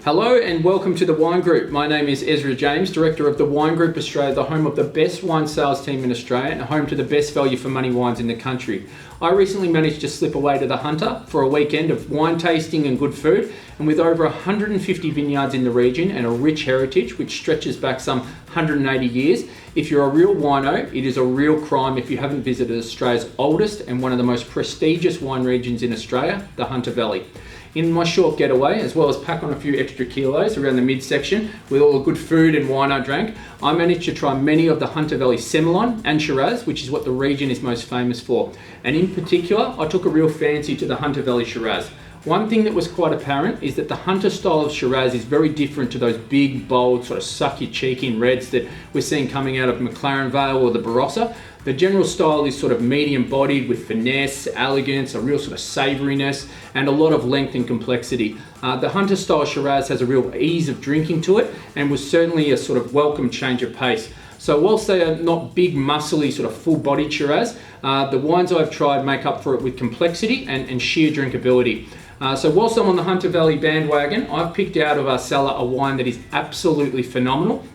Hello and welcome to the Wine Group. My name is Ezra James, Director of the Wine Group Australia, the home of the best wine sales team in Australia and home to the best value for money wines in the country. I recently managed to slip away to the Hunter for a weekend of wine tasting and good food, and with over 150 vineyards in the region and a rich heritage which stretches back some 180 years, if you're a real wino, it is a real crime if you haven't visited Australia's oldest and one of the most prestigious wine regions in Australia, the Hunter Valley. In my short getaway, as well as pack on a few extra kilos around the midsection with all the good food and wine I drank, I managed to try many of the Hunter Valley Semillon and Shiraz, which is what the region is most famous for. And in particular, I took a real fancy to the Hunter Valley Shiraz. One thing that was quite apparent is that the Hunter style of Shiraz is very different to those big, bold, sort of suck your cheek in reds that we're seeing coming out of McLaren Vale or the Barossa. The general style is sort of medium bodied with finesse, elegance, a real sort of savouriness, and a lot of length and complexity. The Hunter style Shiraz has a real ease of drinking to it and was certainly a sort of welcome change of pace. So whilst they are not big, muscly, sort of full-bodied Shiraz, the wines I've tried make up for it with complexity and sheer drinkability. So whilst I'm on the Hunter Valley bandwagon, I've picked out of our cellar a wine that is absolutely phenomenal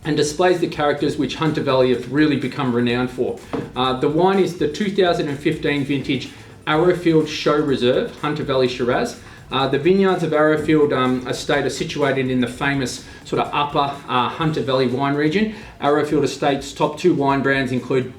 and displays the characters which Hunter Valley have really become renowned for. The wine is the 2015 vintage Arrowfield Show Reserve Hunter Valley Shiraz. The vineyards of Arrowfield Estate are situated in the famous sort of upper Hunter Valley wine region. Arrowfield Estate's top two wine brands include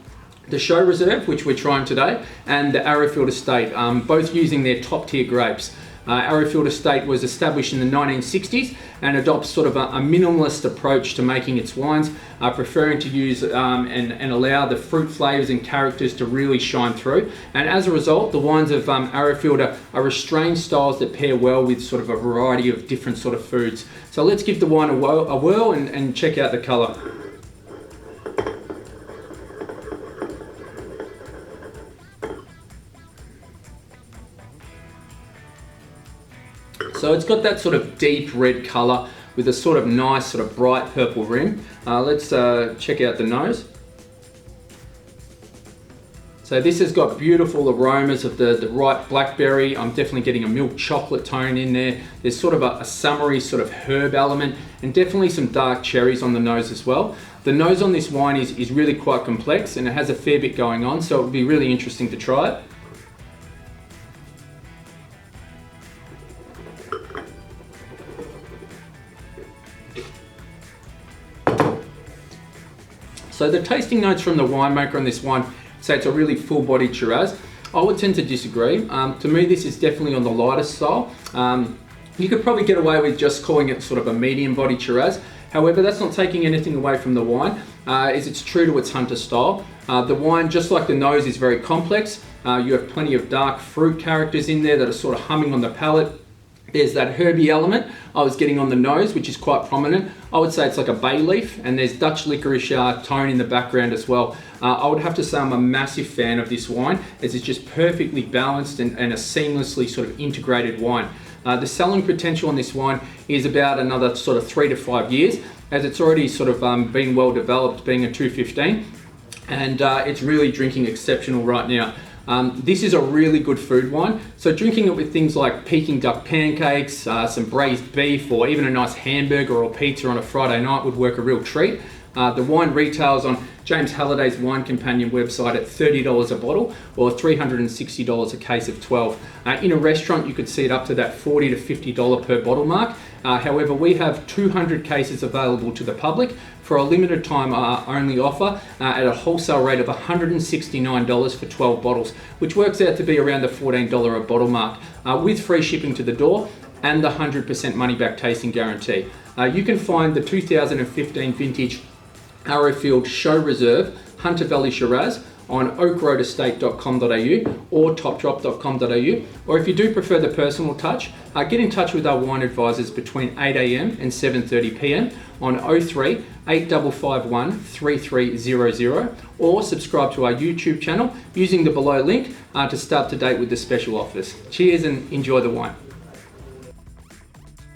the Show Reserve, which we're trying today, and the Arrowfield Estate, both using their top tier grapes. Arrowfield Estate was established in the 1960s and adopts sort of a minimalist approach to making its wines, preferring to use and allow the fruit flavours and characters to really shine through. And as a result, the wines of Arrowfield are restrained styles that pair well with sort of a variety of different sort of foods. So let's give the wine a whirl and check out the colour. So it's got that sort of deep red colour with a sort of nice sort of bright purple rim. Let's check out the nose. So this has got beautiful aromas of the ripe blackberry. I'm definitely getting a milk chocolate tone in there. There's sort of a summery sort of herb element and definitely some dark cherries on the nose as well. The nose on this wine is really quite complex and it has a fair bit going on, so it would be really interesting to try it. So the tasting notes from the winemaker on this wine say it's a really full-bodied Shiraz. I would tend to disagree. To me, this is definitely on the lighter style. You could probably get away with just calling it sort of a medium-bodied Shiraz. However, that's not taking anything away from the wine, as it's true to its Hunter style. The wine, just like the nose, is very complex. You have plenty of dark fruit characters in there that are sort of humming on the palate. There's that herby element I was getting on the nose, which is quite prominent. I would say it's like a bay leaf, and there's Dutch licorice tone in the background as well. I would have to say I'm a massive fan of this wine, as it's just perfectly balanced and a seamlessly sort of integrated wine. The selling potential on this wine is about another sort of 3 to 5 years, as it's already sort of been well developed, being a 215, and it's really drinking exceptional right now. This is a really good food wine, so drinking it with things like Peking duck pancakes, some braised beef, or even a nice hamburger or pizza on a Friday night would work a real treat. The wine retails on James Halliday's Wine Companion website at $30 a bottle or $360 a case of 12. In a restaurant, you could see it up to that $40 to $50 per bottle mark. However, we have 200 cases available to the public for a limited time only offer at a wholesale rate of $169 for 12 bottles, which works out to be around the $14 a bottle mark, with free shipping to the door and the 100% money back tasting guarantee. You can find the 2015 vintage Arrowfield Show Reserve Hunter Valley Shiraz on oakroadestate.com.au or topdrop.com.au, or if you do prefer the personal touch, get in touch with our wine advisors between 8 a.m. and 7:30 p.m. on 03 8551 3300, or subscribe to our YouTube channel using the below link to stay up to date with the special offers. Cheers and enjoy the wine.